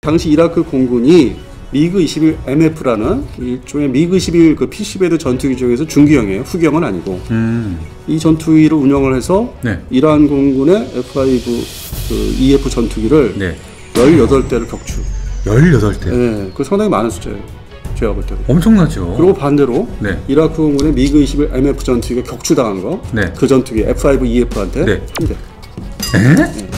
당시 이라크 공군이 미그 21 MF라는 일종의 미그 21 그 피시베드 전투기 중에서 중기형이에요. 후경은 아니고. 이 전투기를 운영을 해서 네. 이란 공군의 F5 그 EF 전투기를 네. 18대를 격추. 18대? 네, 그 상당히 많은 숫자예요. 제가 볼 때는. 엄청나죠. 그리고 반대로 네. 이라크 공군의 미그 21 MF 전투기가 격추당한 거. 네. 그 전투기 F5 EF한테 네. 1대. 네?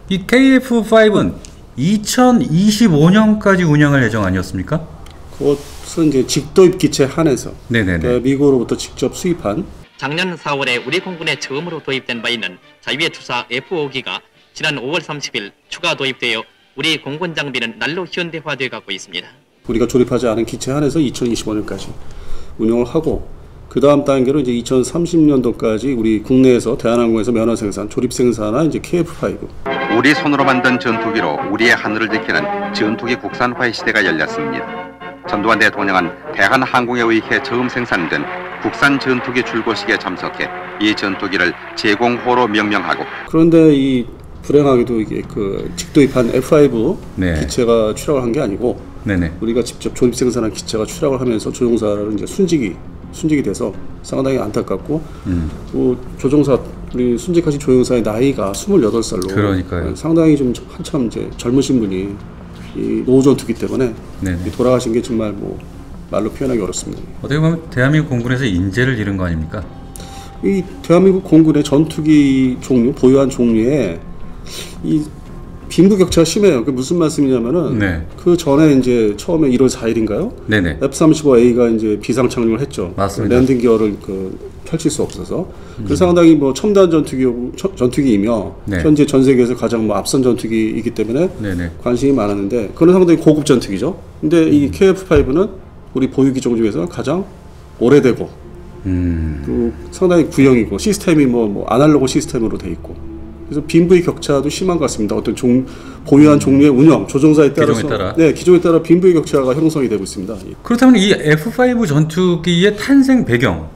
이 KF-5는 2025년까지 운영할 예정 아니었습니까? 그것은 이제 직도입 기체 한해서 네네네. 미국으로부터 직접 수입한 작년 4월에 우리 공군에 처음으로 도입된 바 있는 자위의 투사 F5기가 지난 5월 30일 추가 도입되어 우리 공군 장비는 날로 현대화되어 가고 있습니다. 우리가 조립하지 않은 기체 한해서 2025년까지 운영을 하고 그 다음 단계로 이제 2030년도까지 우리 국내에서 대한항공에서 면허 생산, 조립 생산한 이제 KF-5. 우리 손으로 만든 전투기로 우리의 하늘을 지키는 전투기 국산화의 시대가 열렸습니다. 전두환 대통령은 대한항공에 의해 처음 생산된 국산 전투기 출고식에 참석해 이 전투기를 제공호로 명명하고. 그런데 이 불행하게도 이게 그 직도입한 F5 네. 기체가 추락을 한 게 아니고 네네. 우리가 직접 조립 생산한 기체가 추락을 하면서 조종사를 이제 순직이 돼서 상당히 안타깝고 또 조종사 우리 순직하신 조종사의 나이가 28살로 그러니까요. 상당히 좀 한참 이제 젊으신 분이 이 노후전투기 때문에 돌아가신 게 정말 뭐 말로 표현하기 어렵습니다. 어떻게 보면 대한민국 공군에서 인재를 잃은 거 아닙니까? 이 대한민국 공군의 전투기 종류 보유한 종류에 이 빈부격차가 심해요. 그게 무슨 말씀이냐면은 네. 그 전에 이제 처음에 1월 4일인가요? 네네. F-35A가 이제 비상 착륙을 했죠. 맞습니다. 랜딩 기어를 펼칠 수 없어서. 그 상당히 뭐 첨단 전투기이며 네. 현재 전 세계에서 가장 뭐 앞선 전투기이기 때문에 네네. 관심이 많았는데 그건 상당히 고급 전투기죠. 근데 이 KF-5는 우리 보유 기종 중에서 가장 오래되고 또 상당히 구형이고 시스템이 뭐 아날로그 시스템으로 돼 있고. 그래서 빈부의 격차도 심한 것 같습니다. 어떤 보유한 종류의 운영, 조종사에 따라서 기종에 따라 빈부의 격차가 형성이 되고 있습니다. 그렇다면 이 F5 전투기의 탄생 배경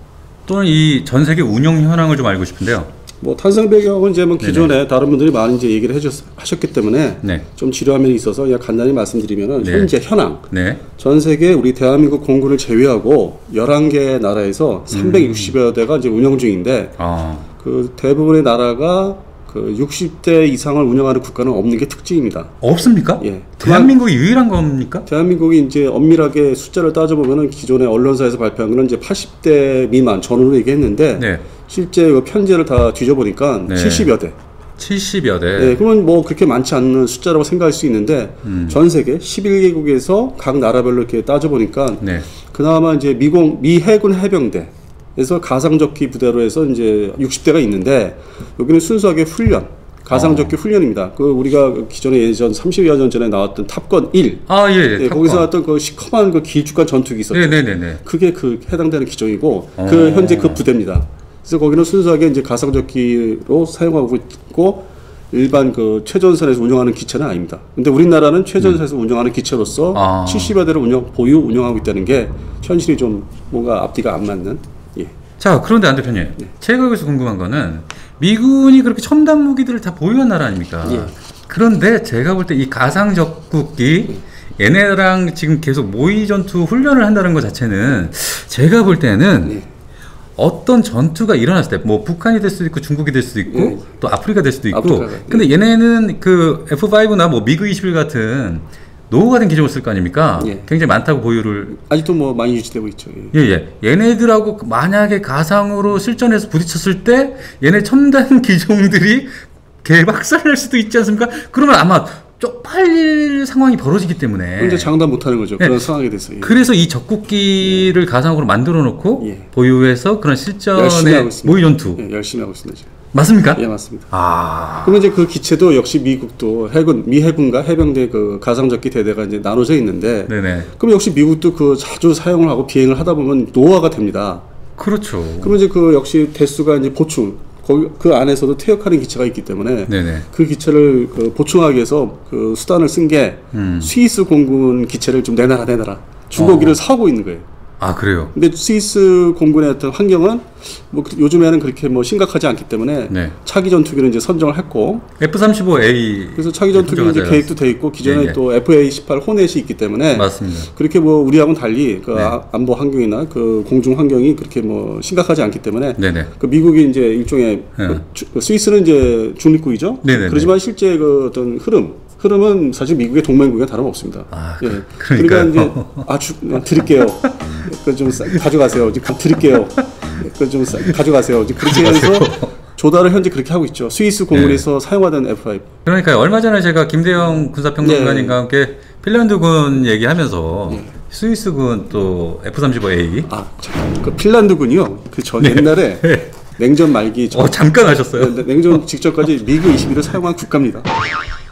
또는 이 전 세계 운영 현황을 좀 알고 싶은데요. 뭐 탄생 배경은 이제 뭐 기존에 다른 분들이 많이 이제 얘기를 하셨기 때문에 좀 지루함이 있어서 그냥 간단히 말씀드리면은 현재 현황. 전 세계 우리 대한민국 공군을 제외하고 11개 나라에서 360여 대가 이제 운영 중인데 그 대부분의 나라가 그 60대 이상을 운영하는 국가는 없는 게 특징입니다. 없습니까? 예. 대한민국이 유일한 겁니까? 대한민국이 이제 엄밀하게 숫자를 따져보면은 기존의 언론사에서 발표한 거는 이제 80대 미만 전후로 얘기했는데 실제 그 편제를 다 뒤져보니까 70여 대. 70여 대. 네, 그러면 뭐 그렇게 많지 않는 숫자라고 생각할 수 있는데 전 세계 11개국에서 각 나라별로 이렇게 따져보니까 그나마 이제 미 해군 해병대 그래서 가상적기 부대로 해서 이제 60대가 있는데 여기는 순수하게 훈련, 가상적기 훈련입니다. 그 우리가 기존에 예전 30여 년 전에 나왔던 탑건 1. 탑건. 거기서 나왔던 그 시커먼 그 길쭉한 전투기 있었죠. 그게 그 해당되는 기종이고 그 현재 그 부대입니다. 그래서 거기는 순수하게 이제 가상적기로 사용하고 있고 일반 그 최전선에서 운영하는 기체는 아닙니다. 근데 우리나라는 최전선에서 운영하는 기체로서 70여 대를 운영하고 있다는 게 현실이 좀 뭔가 앞뒤가 안 맞는. 자, 그런데 안 대표님, 제가 여기서 궁금한 거는 미군이 그렇게 첨단 무기들을 다 보유한 나라 아닙니까? 그런데 제가 볼 때 이 가상적국기 얘네랑 지금 계속 모의 전투 훈련을 한다는 것 자체는 제가 볼 때는 어떤 전투가 일어났을 때 뭐 북한이 될 수도 있고 중국이 될 수도 있고 또 아프리카 될 수도 있고 근데 얘네는 그 F5나 뭐 미그 21 같은 노후가 된 기종을 쓸 거 아닙니까? 굉장히 많다고 보유를 아직도 뭐 많이 유지되고 있죠. 얘네들하고 만약에 가상으로 실전에서 부딪혔을 때 얘네 첨단 기종들이 개박살날 수도 있지 않습니까? 그러면 아마 쪽팔릴 상황이 벌어지기 때문에 이제 장담 못하는 거죠. 그런 상황이 돼서. 그래서 이 적국기를 가상으로 만들어 놓고 보유해서 그런 실전의 모의 전투 열심히 하고 있습니다. 지금. 맞습니까? 예, 맞습니다. 그러면 이제 그 기체도 역시 미국도 미 해군과 해병대 그 가상적기 대대가 이제 나눠져 있는데, 그럼 역시 미국도 그 자주 사용을 하고 비행을 하다 보면 노화가 됩니다. 그렇죠. 그러면 이제 그 역시 대수가 이제 보충, 그 안에서도 퇴역하는 기체가 있기 때문에 그 기체를 그 보충하기 위해서 그 수단을 쓴 게 스위스 공군 기체를 좀 내놔라. 주거기를 사고 있는 거예요. 아, 그래요? 근데 스위스 공군의 어떤 환경은 뭐 요즘에는 그렇게 뭐 심각하지 않기 때문에 네. 차기 전투기를 이제 선정을 했고 F-35A 그래서 차기 전투기 이제 계획도 돼 있고 기존에 네. 또 FA-18 호넷이 있기 때문에 맞습니다. 그렇게 뭐 우리하고는 달리 그 네. 안보 환경이나 그 공중 환경이 그렇게 뭐 심각하지 않기 때문에 네네. 그 미국이 이제 일종의 네. 그 스위스는 이제 중립국이죠. 네네네. 그렇지만 실제 그 어떤 흐름은 사실 미국의 동맹국에 다름없습니다. 아, 예. 그러니까요. 그러니까 이제 드릴게요. 그거 좀 가져가세요. 이제 드릴게요. 그거 좀 가져가세요. 이제 그렇게 해서 조달을 현재 그렇게 하고 있죠. 스위스 공군에서 사용하던 F5. 그러니까 얼마 전에 제가 김대영 군사평론가님과 함께 핀란드군 얘기하면서 스위스군 또 F-35A. 아, 잠깐. 그 핀란드군이요. 그 전 옛날에 냉전 말기 잠깐 하셨어요? 냉전 직전까지 미그 21을 사용한 국가입니다.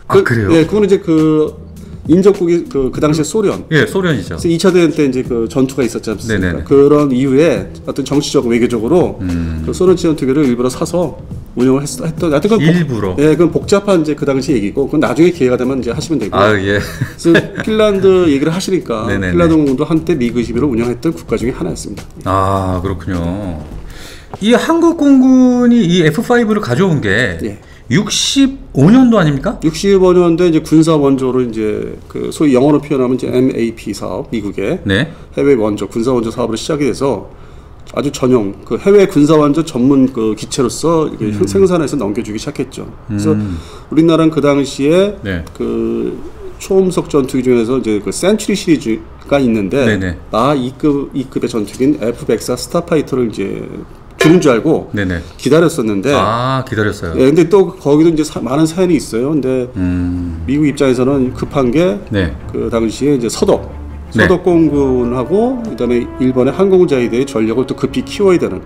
그래요? 네, 그거는 이제 그 인접국이 그 당시에 소련. 예, 소련이죠. 그래서 2차 대전 때 이제 그 전투가 있었지 않습니까? 네네네. 그런 이후에 어떤 정치적 외교적으로 그 소련 전투기를 일부러 사서 운영을 했던. 하여튼 그건 일부러. 예, 그건 복잡한 이제 그 당시 얘기고, 그건 나중에 기회가 되면 이제 하시면 되고. 아, 예. 그래서 핀란드 얘기를 하시니까 네네네. 핀란드 공군도 한때 미그 21을 운영했던 국가 중에 하나였습니다. 아, 그렇군요. 이 한국 공군이 이 F5를 가져온 게 예. 65년도 아닙니까? 65년도에 이제 군사 원조로 이제 그 소위 영어로 표현하면 이제 MAP 사업, 미국의 네. 해외 원조, 군사 원조 사업으로 시작이 돼서 아주 전용 그 해외 군사 원조 전문 그 기체로서 이게 생산해서 넘겨주기 시작했죠. 그래서 우리나라는 그 당시에 네. 그 초음속 전투기 중에서 이제 그 센츄리 시리즈가 있는데 네네. 나 2급의 전투기인 F-104 스타파이터를 이제 주는 줄 알고 네네. 기다렸었는데 아, 기다렸어요. 예, 근데 또 거기도 이제 많은 사연이 있어요. 근데 미국 입장에서는 급한 게 네. 그 당시에 이제 서독 네. 공군하고 그다음에 일본의 항공자위대의 전력을 또 급히 키워야 되는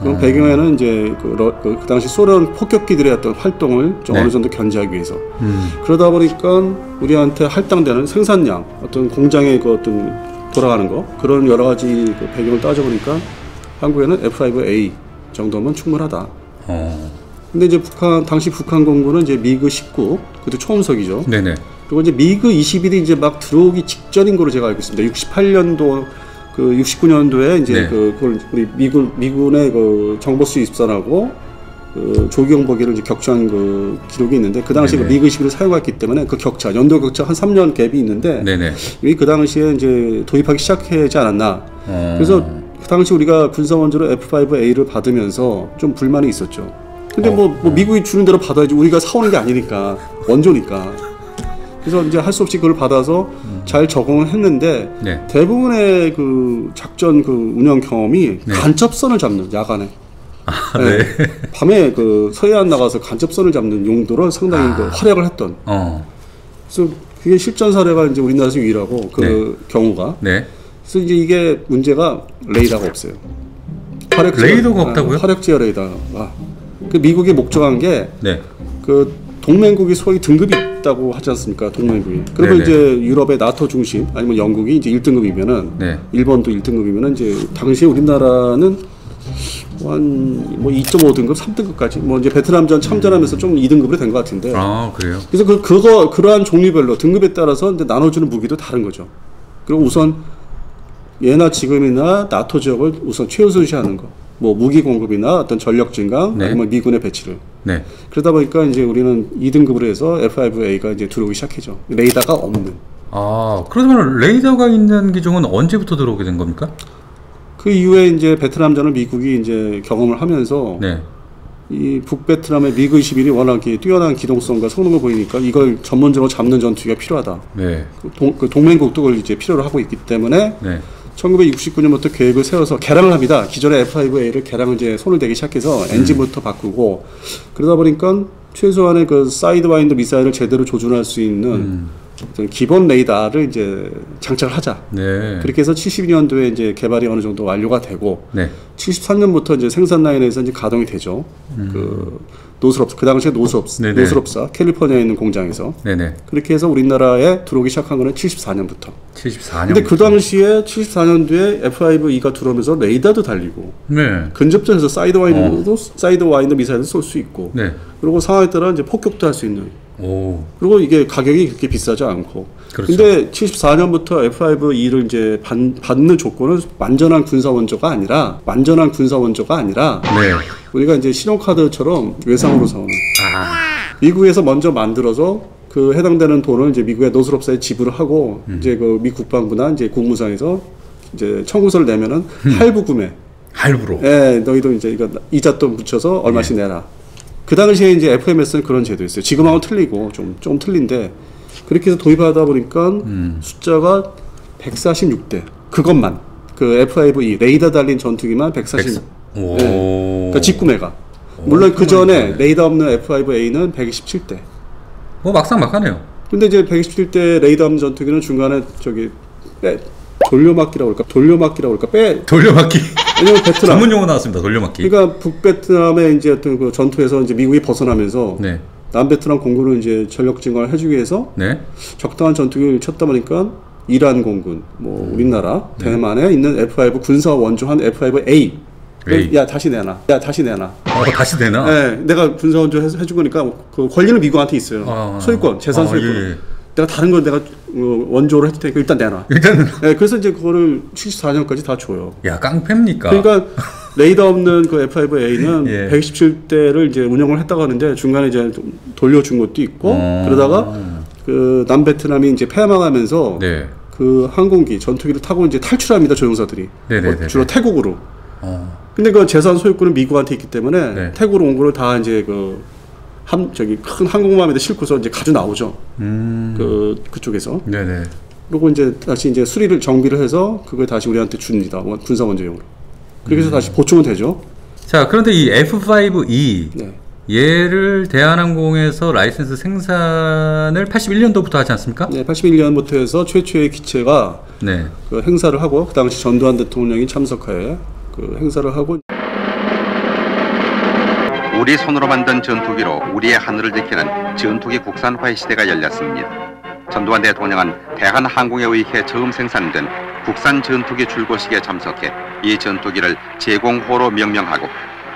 그런 배경에는 이제 그 당시 소련 폭격기들의 어떤 활동을 좀 네. 어느 정도 견제하기 위해서 그러다 보니까 우리한테 할당되는 생산량 어떤 공장의 그 어떤 돌아가는 거 그런 여러 가지 그 배경을 따져보니까 한국에는 F-5A 정도면 충분하다. 근데 이제 당시 북한 공군은 이제 미그 19, 그것도 초음속이죠. 네네. 그리고 이제 미그 21이 이제 막 들어오기 직전인 걸로 제가 알고 있습니다. 68년도, 그 69년도에 이제 네. 그걸 우리 미군의 그 정보 수입선하고 그 조기용보기를 이제 격추한 그 기록이 있는데 그 당시에 그 미그 21을 사용했기 때문에 그 격차, 연도 격차 한 3년 갭이 있는데 네네. 이 그 당시에 이제 도입하기 시작하지 않았나. 그래서 그 당시 우리가 군사원조로 F-5A를 받으면서 좀 불만이 있었죠. 근데 뭐 미국이 주는 대로 받아야지 우리가 사오는 게 아니니까 원조니까. 그래서 이제 할 수 없이 그걸 받아서 잘 적응을 했는데 네. 대부분의 그 작전 그 운영 경험이 간접선을 잡는 야간에. 네. 밤에 그 서해안 나가서 간접선을 잡는 용도로 상당히 그 활약을 했던. 그래서 그게 실전 사례가 이제 우리나라에서 유일하고 그 경우가. 네. 그래서 이제 이게 문제가 레이더가 없어요. 레이더가 없다고요? 화력제어 레이더가. 그 미국이 목적한 게 네. 그 동맹국이 소위 등급이 있다고 하지 않습니까? 동맹국이. 그러면 네네. 이제 유럽의 나토 중심 아니면 영국이 이제 1등급이면은 네. 일본도 1등급이면은 이제 당시에 우리나라는 한 뭐 2.5등급, 3등급까지 뭐 이제 베트남전 참전하면서 좀 2등급으로 된 것 같은데. 아, 그래요? 그래서 그러한 종류별로 등급에 따라서 이제 나눠주는 무기도 다른 거죠. 그리고 우선 예나 지금이나 나토 지역을 우선 최우선시하는 거. 뭐 무기 공급이나 어떤 전력 증강, 네. 아니면 미군의 배치를. 네. 그러다 보니까 이제 우리는 2등급으로 해서 F-5A가 이제 들어오기 시작했죠. 레이더가 없는. 아, 그러면 레이더가 있는 기종은 언제부터 들어오게 된 겁니까? 그 이후에 이제 베트남전을 미국이 이제 경험을 하면서 네. 이 북베트남의 미그 21이 워낙 뛰어난 기동성과 성능을 보이니까 이걸 전문적으로 잡는 전투기가 필요하다. 네. 그 동맹국도 그걸 이제 필요로 하고 있기 때문에 네. 1969년부터 계획을 세워서 개량을 합니다. 기존의 F-5A를 개량을 이제 손을 대기 시작해서 엔진부터 바꾸고 그러다 보니까 최소한의 그 사이드와인드 미사일을 제대로 조준할 수 있는 기본 레이더를 이제 장착을 하자. 네. 그렇게 해서 72년도에 이제 개발이 어느 정도 완료가 되고 네. 73년부터 이제 생산 라인에서 이제 가동이 되죠. 그 노스롭스, 그 당시에 네네. 노스롭사 캘리포니아에 있는 공장에서 네네. 그렇게 해서 우리나라에 들어오기 시작한 거는 74년부터. 74년. 근데 그 당시에 74년도에 F-5E가 들어오면서 레이더도 달리고 네. 근접전에서 사이드 와인드 미사일도 쏠 수 있고 네. 그리고 상황에 따라 이제 폭격도 할 수 있는 오. 그리고 이게 가격이 그렇게 비싸지 않고. 그렇죠. 근데 74년부터 F5E를 이제 받는 조건은 완전한 군사 원조가 아니라 네. 우리가 이제 신용카드처럼 외상으로 사오는. 아. 미국에서 먼저 만들어서 그 해당되는 돈을 이제 미국의 노스럽사에 지불을 하고 이제 그 미 국방부나 이제 국무상에서 이제 청구서를 내면은 할부 구매. 할부로. 예, 너희도 이제 이거 이잣돈 붙여서 얼마씩 내라. 그 당시에 이제 FMS는 그런 제도였어요. 지금하고 틀리고 좀 틀린데 그렇게 해서 도입하다 보니까 숫자가 146대. 그것만 그 F5E 레이더 달린 전투기만 140. 오. 예, 그러니까 직구매가. 물론 그 전에 레이더 없는 F5A는 127대. 뭐 막상막하네요. 근데 이제 127대 레이더 없는 전투기는 중간에 저기 돌려막기라고 할까? 돌려막기. 왜냐면 베트남 전문 용어 나왔습니다. 돌려막기. 그러니까 북베트남의 이제 어떤 그 전투에서 이제 미국이 벗어나면서 네. 남베트남 공군을 이제 전력 증강을 해주기 위해서 네. 적당한 전투기를 쳤다 보니까 이란 공군, 뭐 우리나라, 대만에 있는 F5 군사 원조한 F5A. 야 다시 내놔. 다시 되나? 네, 내가 군사 원조 해준 거니까 그 권리는 미국한테 있어요. 소유권, 재산 소유권. 예. 내가 다른 건 내가 원조로 해도 되니까 일단 내놔. 네, 그래서 이제 그거를 74년까지 다 줘요. 야, 깡패입니까? 그러니까 레이더 없는 그 F5A는 예. 127대를 이제 운영을 했다고 하는데 중간에 이제 돌려준 것도 있고 그러다가 그 남베트남이 이제 패망하면서 네. 그 항공기 전투기를 타고 이제 탈출합니다 조종사들이. 네네네. 주로 태국으로. 근데 그 재산 소유권은 미국한테 있기 때문에 네. 태국으로 온 거를 다 이제 저기 큰 항공모함에다 싣고서 이제 가져 나오죠. 그쪽에서. 네네. 그리고 이제 다시 이제 정비를 해서 그걸 다시 우리한테 줍니다. 군사 원조용으로. 그렇게 해서 다시 보충은 되죠. 자, 그런데 이 F5E 네. 얘를 대한항공에서 라이센스 생산을 81년도부터 하지 않습니까? 네, 81년부터 해서 최초의 기체가 네. 그 행사를 하고 그 당시 전두환 대통령이 참석하에 그 행사를 하고 우리 손으로 만든 전투기로 우리의 하늘을 지키는 전투기 국산화의 시대가 열렸습니다. 전두환 대통령은 대한항공에 의해 처음 생산된 국산 전투기 출고식에 참석해 이 전투기를 제공호로 명명하고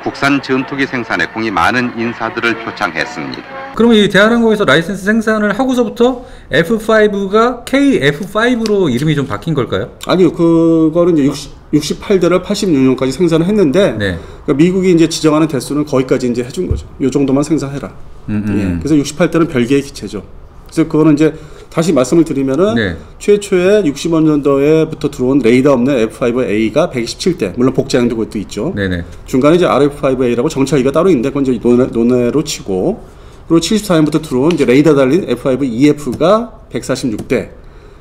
국산 전투기 생산에 공이 많은 인사들을 표창했습니다. 그러면 이 대한항공에서 라이센스 생산을 하고서부터 F5가 KF5로 이름이 좀 바뀐 걸까요? 아니요, 그거는 이제 68대를 86년까지 생산을 했는데 네. 그러니까 미국이 이제 지정하는 대수는 거기까지 이제 해준 거죠. 이 정도만 생산해라. 예, 그래서 68대는 별개의 기체죠. 그래서 그거는 이제 다시 말씀을 드리면은 네. 최초에 65년도에부터 들어온 레이더 없는 F5A가 127대, 물론 복제형도 그것도 있죠. 네네. 중간에 이제 RF5A라고 정찰기가 따로 있는데 그건 이제 논외로 치고, 그리고 74년부터 들어온 이제 레이더 달린 F5EF가 146대.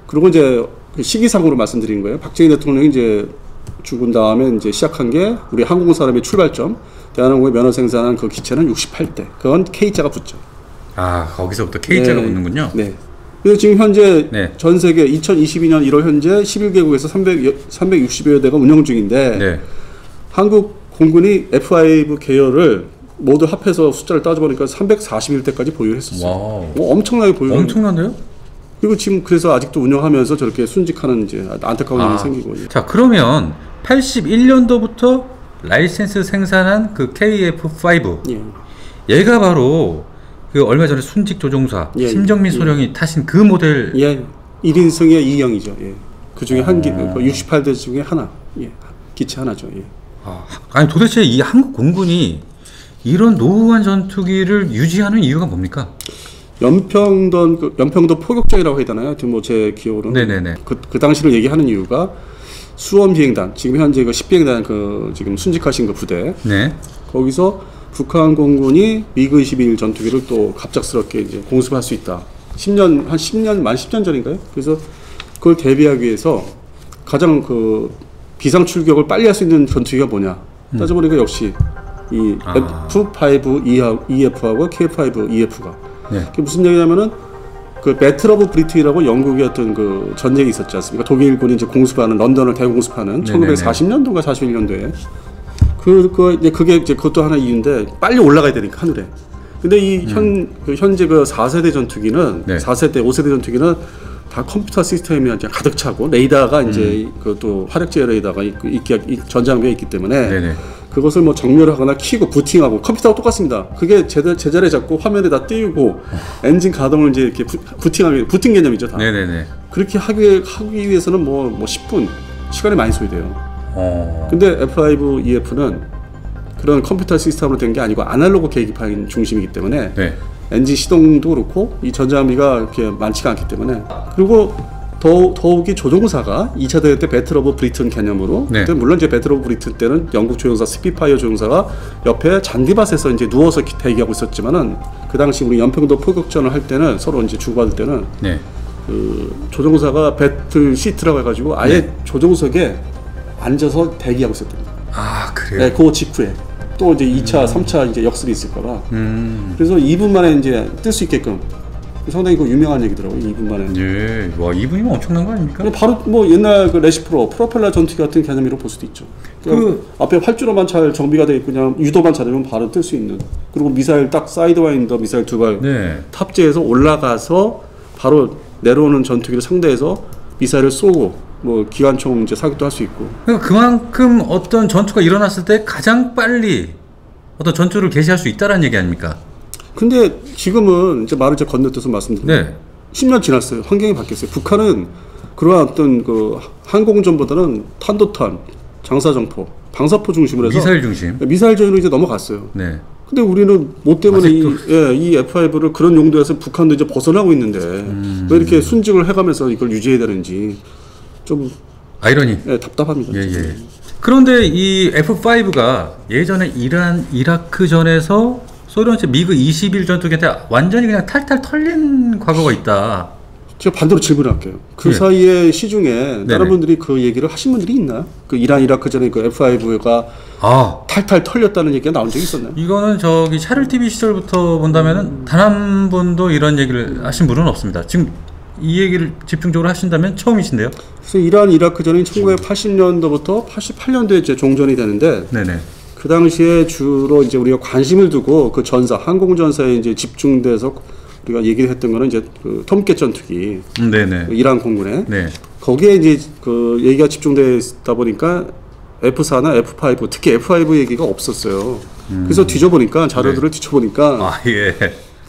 그리고 이제 시기상으로 말씀드린 거예요. 박정희 대통령이 이제 죽은 다음에 이제 시작한 게 우리 항공사람의 출발점, 대한항공의 면허 생산한 그 기체는 68대. 그건 K자가 붙죠. 아, 거기서부터 K자가 네. 붙는군요. 네. 그래서 지금 현재 네. 전 세계 2022년 1월 현재 11개국에서 360여 대가 운영 중인데 네. 한국 공군이 F5 계열을 모두 합해서 숫자를 따져보니까 341대까지 보유를 했었어요. 와우. 엄청나게 보유. 엄청난데요? 그리고 지금 그래서 아직도 운영하면서 저렇게 순직하는 이제 안타까운 일이 생기고. 자, 그러면 81년도부터 라이센스 생산한 그 KF5 예. 얘가 바로 그 얼마 전에 순직 조종사 예, 심정민 소령이 타신 그 모델. 예. 1인승의 2형이죠. 예. 그 중에 한 기, 68대 중에 하나. 예. 기체 하나죠. 예. 아니 도대체 이 한국 공군이 이런 노후한 전투기를 유지하는 이유가 뭡니까? 연평도 포격전이라고 해야 되나요? 하여튼 뭐 제 기억으로는 네네네. 그 당시를 얘기하는 이유가 수원비행단, 지금 현재 그 10비행단 그 지금 순직하신 그 부대, 네. 거기서 북한 공군이 미그 21 전투기를 또 갑작스럽게 이제 공습할 수 있다. 만 10년 전인가요? 그래서 그걸 대비하기 위해서 가장 그 비상 출격을 빨리 할 수 있는 전투기가 뭐냐? 따져보니까 역시 이 F5EF하고 K5EF가. 네. 그게 무슨 얘기냐면은 그 배틀 오브 브리튼이라고 영국의 어떤 그 전쟁이 있었지 않습니까? 독일군이 이제 공습하는, 런던을 대공습하는 1940년도인가 41년도에 그게 이제 그것도 하나 이유인데 빨리 올라가야 되니까 하늘에. 근데 이 현재 그 4세대 전투기는 네. 4세대, 5세대 전투기는 다 컴퓨터 시스템이 이제 가득 차고 레이더가 이제 그 또 화력제 레이더가 전장비에 있기 때문에 네네. 그것을 뭐 정렬하거나 키고 부팅하고 컴퓨터하고 똑같습니다. 그게 제자리에 잡고 화면에 다 띄우고 엔진 가동을 이제 이렇게 부팅 개념이죠. 다. 네네네. 그렇게 하기 위해서는 뭐 10분 시간이 많이 소요돼요. 근데 F5 EF는 그런 컴퓨터 시스템으로 된 게 아니고 아날로그 계기판 중심이기 때문에 네. 엔진 시동도 그렇고 이 전장비가 이렇게 많지가 않기 때문에 그리고 더욱이 조종사가 2차 대전 때 배틀 오브 브리튼 개념으로 네. 물론 이제 배틀 오브 브리튼 때는 영국 조종사 스피파이어 조종사가 옆에 잔디밭에서 이제 누워서 대기하고 있었지만은 그 당시 우리 연평도 포격전을 할 때는 서로 이제 주고받을 때는 네. 그 조종사가 배틀 시트라고 해가지고 아예 네. 조종석에 앉아서 대기하고 있었답니다. 아 그래요? 네, 그 직후에 또 이제 2차, 3차 이제 역습이 있을까봐. 그래서 2분 만에 이제 뜰 수 있게끔. 상당히 그 유명한 얘기더라고요. 2분 만에. 예, 와 2분이면 엄청난 거 아닙니까? 바로 뭐 옛날 그 레시프로 프로펠러 전투기 같은 개념으로 볼 수도 있죠. 그 앞에 활주로만 잘 정비가 돼 있고 그냥 유도만 잘하면 바로 뜰 수 있는. 그리고 미사일 딱 사이드와인더 미사일 2발 네. 탑재해서 올라가서 바로 내려오는 전투기를 상대해서 미사일을 쏘고 뭐 기관총 이제 사격도 할 수 있고. 그러니까 그만큼 어떤 전투가 일어났을 때 가장 빨리 어떤 전투를 개시할 수 있다라는 얘기 아닙니까? 근데 지금은 이제 말을 건너뛰어서 말씀드리면 네. 10년 지났어요. 환경이 바뀌었어요. 북한은 그러한 어떤 그 항공전보다는 탄도탄, 장사정포, 방사포 중심으로 해서 미사일 중심. 미사일 전으로 이제 넘어갔어요. 네. 근데 우리는 뭐 때문에 이 F5를 그런 용도에서 북한도 이제 벗어나고 있는데 왜 이렇게 순직을 해가면서 이걸 유지해야 되는지 좀 아이러니. 예, 답답합니다. 예. 그런데 이 F5가 예전에 이란, 이라크전에서 소련제 미그 21 전투기한테 완전히 그냥 탈탈 털린 과거가 있다. 제가 반대로 질문할게요. 그 예. 사이에 시중에 네네. 다른 분들이 그 얘기를 하신 분들이 있나요? 그 이란, 이라크전에 그 F5가 탈탈 털렸다는 얘기가 나온 적이 있었나요? 이거는 저기 샤를 TV 시절부터 본다면은 단 한 번도 이런 얘기를 하신 분은 없습니다. 지금 이 얘기를 집중적으로 하신다면 처음이신데요? 그래서 이란, 이라크전이 1980년도부터 88년도에 이제 종전이 되는데. 네네. 그 당시에 주로 이제 우리가 관심을 두고 그 전사, 항공전사에 이제 집중돼서 우리가 얘기를 했던 거는 이제 그 톰캣 전투기. 네네. 그 이란 공군에. 네. 거기에 이제 그 얘기가 집중되다 보니까 F4나 F5, 특히 F5 얘기가 없었어요. 그래서 뒤져보니까, 자료들을 네. 뒤져보니까. 예.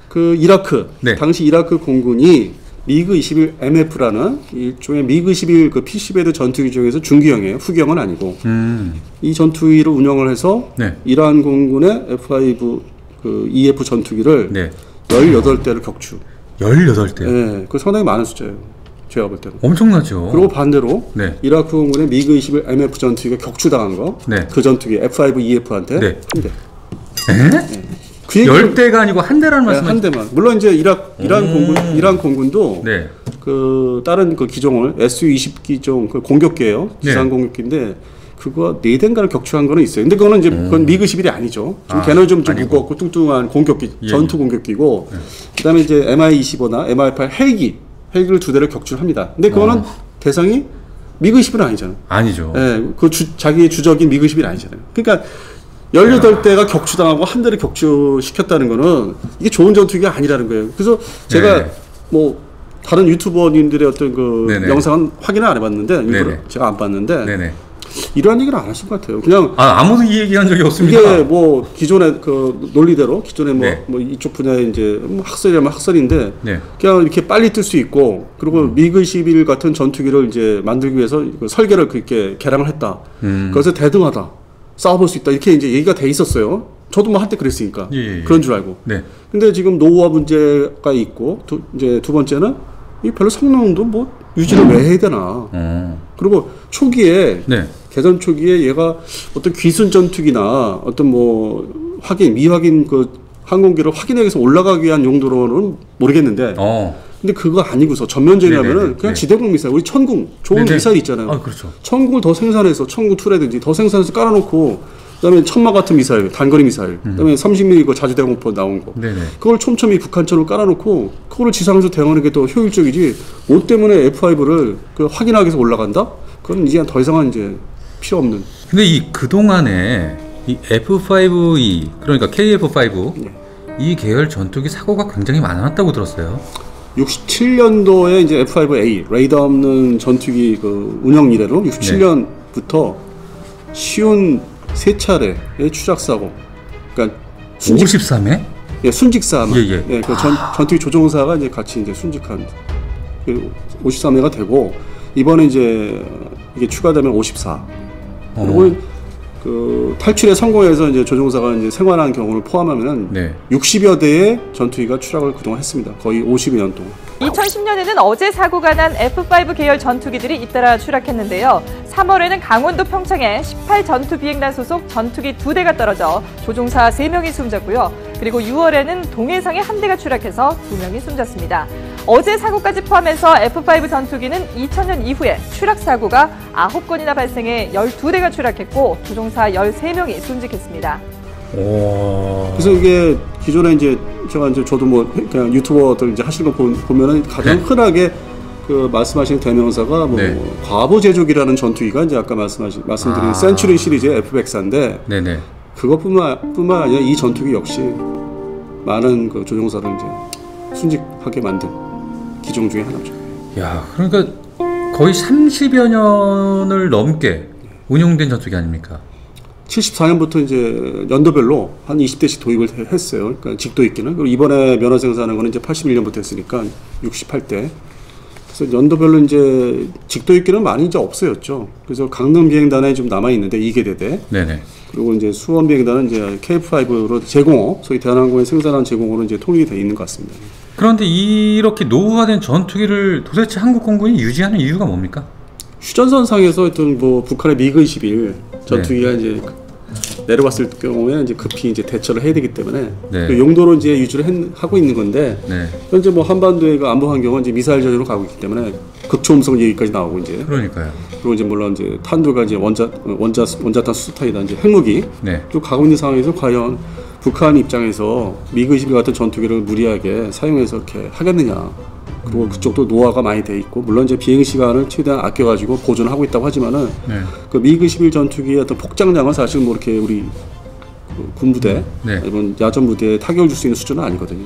그 이라크, 네. 당시 이라크 공군이 미그 21 MF라는 일종의 미그 21 그 피시베드 전투기 중에서 중기형이에요. 후기형은 아니고. 이 전투기를 운영을 해서 네. 이란 공군의 F5 그 EF 전투기를 네. 18대를 격추. 18대요? 네. 그 상당히 많은 숫자예요. 제가 볼 때는. 엄청나죠. 그리고 반대로 네. 이라크 공군의 미그 21 MF 전투기가 격추당한 거. 네. 그 전투기 F5 EF한테 네. 한 대. 네. 그 10대가 아니고 한 대라는 말씀이죠? 한 대만. 물론 이제 이란 공군도 네. 그 다른 그 기종을 Su-20기종 그 공격기예요. 지상 공격기인데 그거 4대인가를 격추한 거는 있어요. 근데 그거는 이제 그건 미그 11이 아니죠. 걔는 좀 무겁고 뚱뚱한 공격기, 전투 공격기고 그다음에 이제 Mi-25나 Mi-8 헬기를 2대를 격추합니다. 근데 그거는 대상이 미그 10은 아니잖아요. 아니죠. 네, 그 자기의 주적인 미그 10이 아니잖아요. 그러니까 18대가 격추당하고 한 대를 격추시켰다는 거는 이게 좋은 전투기가 아니라는 거예요. 그래서 제가 네. 뭐 다른 유튜버님들의 어떤 그 네네. 영상은 확인을 안 해봤는데 제가 안 봤는데 네네. 이러한 얘기를 안 하신 것 같아요. 그냥 아무도 이 얘기한 적이 없습니다. 이게 뭐 기존의 그 논리대로 기존에 뭐 이쪽 분야에 이제 학설이라면 학설인데 네. 그냥 이렇게 빨리 뜰 수 있고 그리고 미그 21 같은 전투기를 이제 만들기 위해서 그 설계를 그렇게 개량을 했다. 그래서 대등하다. 싸워볼 수 있다 이렇게 이제 얘기가 돼 있었어요. 저도 뭐 한때 그랬으니까 그런 줄 알고. 네. 근데 지금 노후화 문제가 있고 이제 두 번째는 이 별로 성능도 뭐 유지를 왜 해야 되나. 그리고 초기에 네. 개전 초기에 얘가 어떤 귀순 전투기나 어떤 뭐 미확인 그 항공기를 확인하기 위해서 올라가기 위한 용도로는 모르겠는데. 근데 그거 아니고서 전면전이라면은 그냥 지대공 미사일, 우리 천궁 좋은 미사일 있잖아요. 그렇죠. 천궁을 더 생산해서 천궁2라든지 더 생산해서 깔아놓고 그다음에 천마 같은 미사일, 단거리 미사일, 그다음에 30mm 그 자주대공포 나온 거, 그걸 촘촘히 북한처럼 깔아놓고 그거를 지상에서 대응하는 게 더 효율적이지. 뭐 때문에 F5를 그 확인하기 위해서 올라간다? 그건 이제 더 이상은 이제 필요 없는. 근데 그 동안에 이 F5E 그러니까 KF5 이 계열 전투기 사고가 굉장히 많았다고 들었어요. 67년도에 이제 F5A 레이더 없는 전투기 그 운영 이래로 67년부터 쉬운 3차례의 추락 사고. 그러니까 53회? 예, 순직사만. 예. 예, 그 전투기 조종사가 이제 같이 이제 순직한 53회가 되고 이번에 이제 이게 추가되면 54. 그리고 그 탈출에 성공해서 이제 조종사가 이제 생還한 경우를 포함하면은 네. 60여 대의 전투기가 추락을 그동안 했습니다. 거의 50여 년 동안. 2010년에는 어제 사고가 난 F5 계열 전투기들이 잇따라 추락했는데요. 3월에는 강원도 평창에 18전투 비행단 소속 전투기 2대가 떨어져 조종사 3명이 숨졌고요. 그리고 6월에는 동해상에 1대가 추락해서 2명이 숨졌습니다. 어제 사고까지 포함해서 F5 전투기는 2000년 이후에 추락 사고가 9건이나 발생해 12대가 추락했고 조종사 13명이 순직했습니다. 그래서 이게 기존에 이제 제가 이제 저도 뭐 그냥 유튜버들 이제 하시는 거 보면은 가장 흔하게 그 말씀하신 대명사가 뭐 네. 과보 제조기라는 전투기가 이제 아까 말씀드린 센츄리 시리즈의 F104인데 네네. 그것뿐만 아니라 이 전투기 역시 많은 그 조종사를 이제 순직하게 만든 기종 중에 하나죠. 야, 그러니까 거의 30여 년을 넘게 운용된 전투기 아닙니까? 74년부터 이제 연도별로 한 20대씩 도입을 했어요. 그러니까 직도 있기는. 그리고 이번에 면허 생산하는 거는 이제 81년부터 했으니까 68대. 그래서 연도별로 이제 직도 있기는 많이 이제 없어졌죠. 그래서 강릉 비행단에 좀 남아 있는데 2개 대대. 네네. 그리고 이제 수원 비행단은 이제 KF5로 제공호, 소위 대한항공에 생산한 제공호로 이제 통일이 돼 있는 것 같습니다. 그런데 이렇게 노후화된 전투기를 도대체 한국 공군이 유지하는 이유가 뭡니까? 휴전선상에서 어떤 뭐 북한의 미그 21 전투기가 이제 내려왔을 경우에 이제 급히 이제 대처를 해야 되기 때문에 그 용도로 이제 유지를 하고 있는 건데 현재 뭐 한반도의 그 안보 환경은 이제 미사일 전으로 가고 있기 때문에 극초음속 얘기까지 나오고 이제 그러니까요. 그리고 이제 물론 이제 탄두가 이제 원자탄 수소탄이다 이제 핵무기 또 가고 있는 상황에서 과연 북한 입장에서 미그 21 같은 전투기를 무리하게 사용해서 이렇게 하겠느냐. 그리고 그쪽도 노화가 많이 돼 있고 물론 이제 비행 시간을 최대한 아껴가지고 보존을 하고 있다고 하지만은 그 미그 21 전투기의 어떤 폭장량은 사실 뭐 이렇게 우리 그 군부대 아니면 야전 부대에 타격을 줄 수 있는 수준은 아니거든요.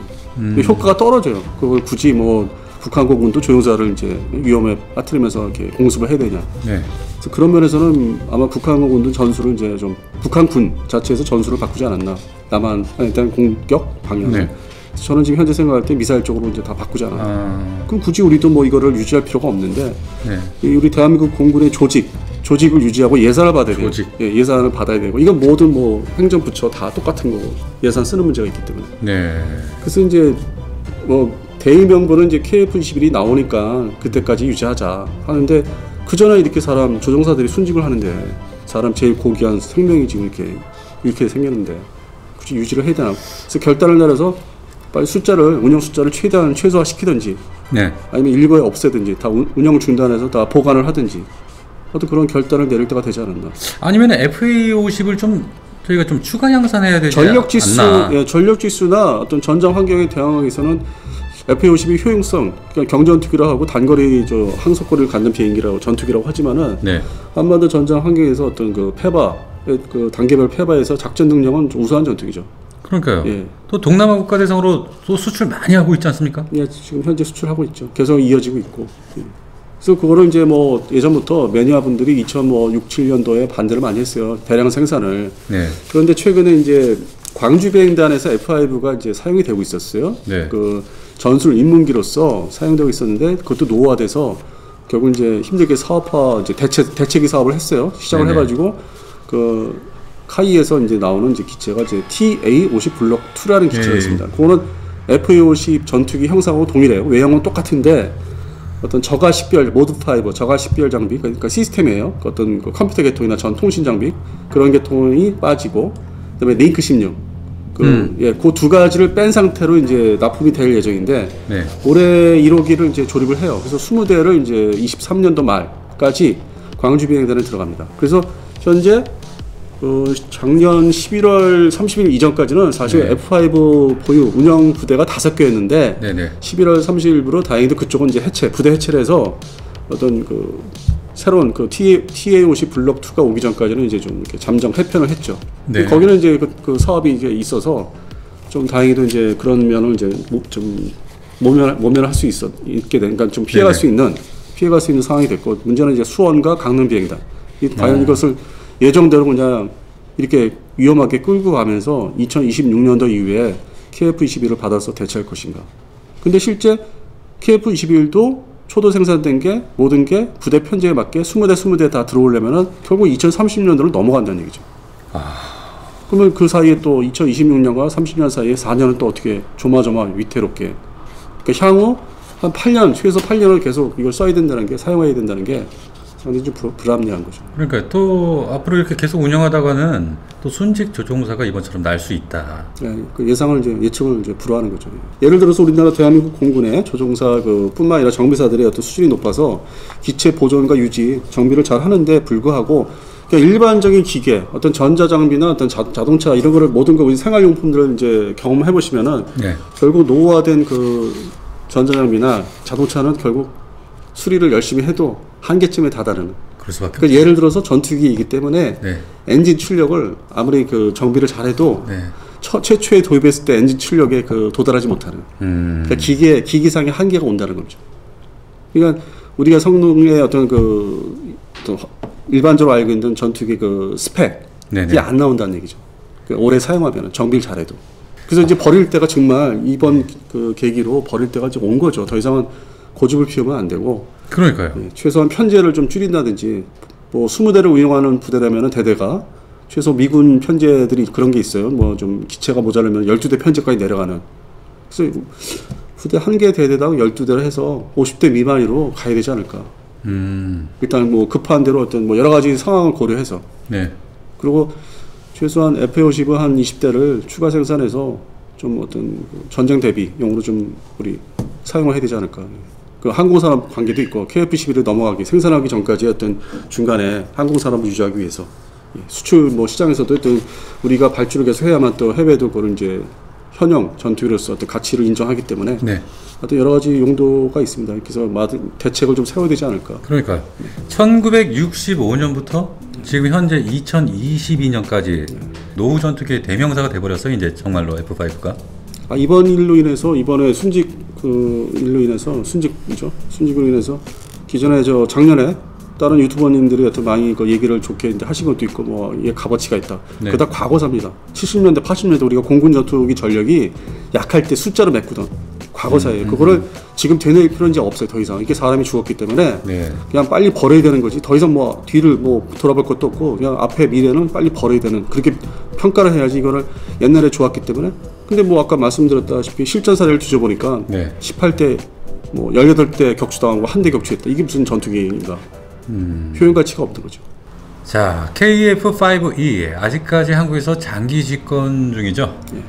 효과가 떨어져요. 그걸 굳이 뭐 북한공군도 조종사를 이제 위험에 빠뜨리면서 이렇게 공습을 해야 되냐. 그래서 그런 면에서는 아마 북한공군도 전술을 이제 좀 북한군 자체에서 전술을 바꾸지 않았나. 남한 일단 공격 방향을. 저는 지금 현재 생각할 때 미사일 쪽으로 이제 다 바꾸지 않았나. 그럼 굳이 우리도 뭐 이거를 유지할 필요가 없는데 우리 대한민국 공군의 조직을 유지하고 예산을 받아야 돼요. 예산을 받아야 되고 이건 모든 뭐 행정부처 다 똑같은 거고 예산 쓰는 문제가 있기 때문에. 그래서 이제 뭐 대의명분은 이제 KF-21이 나오니까 그때까지 유지하자 하는데 그 전에 이렇게 사람 조종사들이 순직을 하는데 사람 제일 고귀한 생명이 지금 이렇게 생겼는데 굳이 유지를 해야 되나? 그래서 결단을 내려서 빨리 운영 숫자를 최대한 최소화시키든지 아니면 일부에 없애든지 다 운영 중단해서 다 보관을 하든지 어떤 그런 결단을 내릴 때가 되지 않았나. 아니면 FA50을 좀 저희가 좀 추가 양산해야 되지 않나. 전력지수나 어떤 전장 환경에 대항하기 위해서는 FA50이 효용성, 그러니까 경전투기라고 하고 단거리 항속거리를 갖는 비행기라고 전투기라고 하지만은 한반도 전장 환경에서 어떤 그 그 단계별 페바에서 작전 능력은 우수한 전투기죠. 그러니까요. 또 동남아 국가 대상으로 또 수출 많이 하고 있지 않습니까? 지금 현재 수출하고 있죠. 계속 이어지고 있고. 그래서 그거를 이제 뭐 예전부터 매니아분들이 2006, 7년도에 반대를 많이 했어요. 대량 생산을. 그런데 최근에 이제 광주 비행단에서 F5가 이제 사용이 되고 있었어요. 그 전술 입문기로서 사용되고 있었는데 그것도 노후화돼서 결국 이제 힘들게 사업화 이제 대체기 사업을 했어요. 시작을 해가지고 그 카이에서 이제 나오는 이제 기체가 이제 TA-50 블록 2라는 기체가 있습니다. 그거는 FA-50 전투기 형상하고 동일해요. 외형은 똑같은데 어떤 저가 식별 모드5 저가 식별 장비 그러니까 시스템이에요. 어떤 그 컴퓨터 계통이나 전 통신 장비 그런 계통이 빠지고 그다음에 링크 16 그 두 가지를 뺀 상태로 이제 납품이 될 예정인데 올해 1호기를 이제 조립을 해요. 그래서 20대를 이제 23년도 말까지 광주 비행단에 들어갑니다. 그래서 현재 작년 11월 30일 이전까지는 사실 F5 보유 운영 부대가 5개였는데 11월 30일부로 다행히도 그쪽은 이제 부대 해체를 해서 어떤 그 새로운 그 TA-50 블록 2가 오기 전까지는 이제 좀 이렇게 잠정 회편을 했죠. 거기는 이제 그 사업이 이제 있어서 좀 다행히도 이제 그런 면을 이제 좀 모면할 수 있게 된, 그러니까 좀 피해갈 수 있는 상황이 됐고 문제는 이제 수원과 강릉 비행단. 과연 이것을 예정대로 그냥 이렇게 위험하게 끌고 가면서 2026년도 이후에 KF-21을 받아서 대체할 것인가. 근데 실제 KF-21도 초도 생산된 게 모든 게 부대 편제에 맞게 20대 20대 다 들어오려면은 결국 2030년도를 넘어간다는 얘기죠. 그러면 그 사이에 또 2026년과 30년 사이에 4년은 또 어떻게 조마조마 위태롭게. 그러니까 향후 한 8년, 최소 8년을 계속 이걸 써야 된다는 게, 사용해야 된다는 게 상당히 좀 불합리한 거죠. 그러니까 또 앞으로 이렇게 계속 운영하다가는 또 순직 조종사가 이번처럼 날 수 있다. 네, 그 예측을 이제 불허하는 거죠. 예를 들어서 우리나라 대한민국 공군의 조종사 뿐만 아니라 정비사들의 어떤 수준이 높아서 기체 보존과 유지, 정비를 잘 하는데 불구하고 그러니까 일반적인 기계, 어떤 전자장비나 어떤 자동차 이런 거를 모든 거 우리 생활용품들을 이제 경험해 보시면은 네. 결국 노후화된 그 전자장비나 자동차는 결국 수리를 열심히 해도 한계점에 다다르는. 그럴 수밖에 그러니까 예를 들어서 전투기이기 때문에 네. 엔진 출력을 아무리 그 정비를 잘해도 네. 최초에 도입했을 때 엔진 출력에 도달하지 못하는. 그러니까 기기상의 한계가 온다는 거죠. 그러니까 우리가 성능의 어떤 일반적으로 알고 있는 전투기 스펙이 안 나온다는 얘기죠. 오래 사용하면 정비를 잘해도. 그래서 이제 버릴 때가 정말 이번 계기로 버릴 때가 이제 온 거죠. 더 이상은 고집을 피우면 안 되고. 그러니까요. 네, 최소한 편제를 좀 줄인다든지, 뭐 20대를 운영하는 부대라면 대대가 최소 미군 편제들이 그런 게 있어요. 뭐 좀 기체가 모자라면 12대 편제까지 내려가는. 그래서 부대 한 개 대대당 12대를 해서 50대 미만으로 가야 되지 않을까. 일단 뭐 급한 대로 어떤 뭐 여러 가지 상황을 고려해서. 네. 그리고 최소한 F-50 한 20대를 추가 생산해서 좀 어떤 전쟁 대비용으로 좀 우리 사용을 해야 되지 않을까. 그 항공산업 관계도 있고 KF-11을 넘어가기 생산하기 전까지 어떤 중간에 항공산업을 유지하기 위해서 수출 뭐 시장에서도 어떤 우리가 발주를 계속 해야만 또 해외도 그런 이제 현형 전투기로서 어떤 가치를 인정하기 때문에 네. 어떤 여러 가지 용도가 있습니다. 그래서 대책을 좀 세워야 되지 않을까. 그러니까요. 1965년부터 지금 현재 2022년까지 노후 전투기의 대명사가 돼버렸어요. 이제 정말로 F5가. 이번 일로 인해서 이번에 일로 인해서 순직으로 인해서 기존에 작년에 다른 유튜버님들이 어떤 많이 얘기를 좋게 이제 하신 것도 있고 뭐 이게 값어치가 있다. 네. 그다 과거사입니다. 70년대, 80년대 우리가 공군 전투기 전력이 약할 때 숫자로 메꾸던 과거사예요. 그거를 지금 되뇌일 필요는 이제 없어요. 더 이상 이게 사람이 죽었기 때문에 네. 그냥 빨리 버려야 되는 거지. 더 이상 뭐 뒤를 뭐 돌아볼 것도 없고 그냥 앞에 미래는 빨리 버려야 되는 그렇게 평가를 해야지. 이거를 옛날에 좋았기 때문에. 근데 뭐 아까 말씀드렸다시피 실전 사례를 뒤져보니까 네. 18대 뭐 18대 격추당하고 한 대 격추했다. 이게 무슨 전투기인가? 표현 가치가 없는 거죠. 자, KF-5E 아직까지 한국에서 장기 집권 중이죠. 네.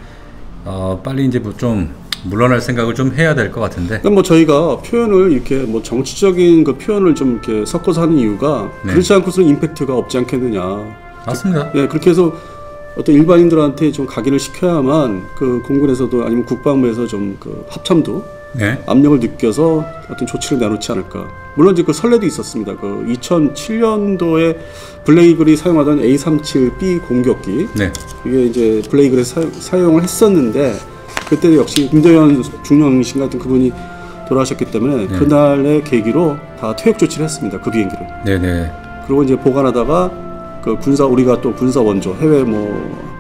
빨리 이제 뭐 좀 물러날 생각을 좀 해야 될 것 같은데. 그러니까 뭐 저희가 표현을 이렇게 뭐 정치적인 표현을 좀 이렇게 섞어서 하는 이유가 네. 그렇지 않고서는 임팩트가 없지 않겠느냐. 맞습니다. 네, 그렇게 해서 어떤 일반인들한테 좀 각인을 시켜야만 공군에서도 아니면 국방부에서 좀 합참도 네. 압력을 느껴서 어떤 조치를 내놓지 않을까. 물론 이제 설레도 있었습니다. 2007년도에 블레이글이 사용하던 A37B 공격기. 네. 이게 이제 블레이글에 사용을 했었는데 그때 역시 김대현 중령신 같은 그분이 돌아가셨기 때문에 네. 그날의 계기로 다 퇴역 조치를 했습니다. 그 비행기를. 네네. 그리고 이제 보관하다가 우리가 또 군사 원조, 해외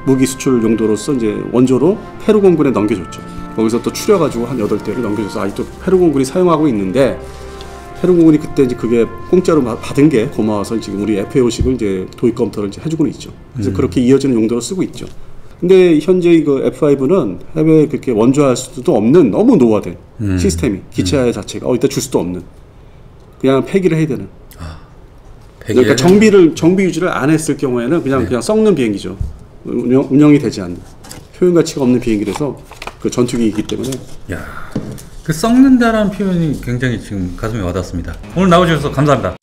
무기 수출 용도로서 이제 원조로 페루 공군에 넘겨줬죠. 거기서 또 추려가지고 한 8대를 넘겨줘서 아직도 페루 공군이 사용하고 있는데 페루 공군이 그때 이제 그게 공짜로 받은 게 고마워서 지금 우리 FA-50을 이제 도입 검토를 이제 해주고는 있죠. 그래서 그렇게 이어지는 용도로 쓰고 있죠. 근데 현재 F5는 해외에 그렇게 원조할 수도 없는 너무 노화된 시스템이 기체 자체가 이따 줄 수도 없는 그냥 폐기를 해야 되는. 그러니까 정비 유지를 안 했을 경우에는 그냥 썩는 비행기죠. 운영이 되지 않는 표현 가치가 없는 비행기라서 전투기이기 때문에. 야, 썩는다라는 표현이 굉장히 지금 가슴에 와닿습니다. 오늘 나와주셔서 감사합니다.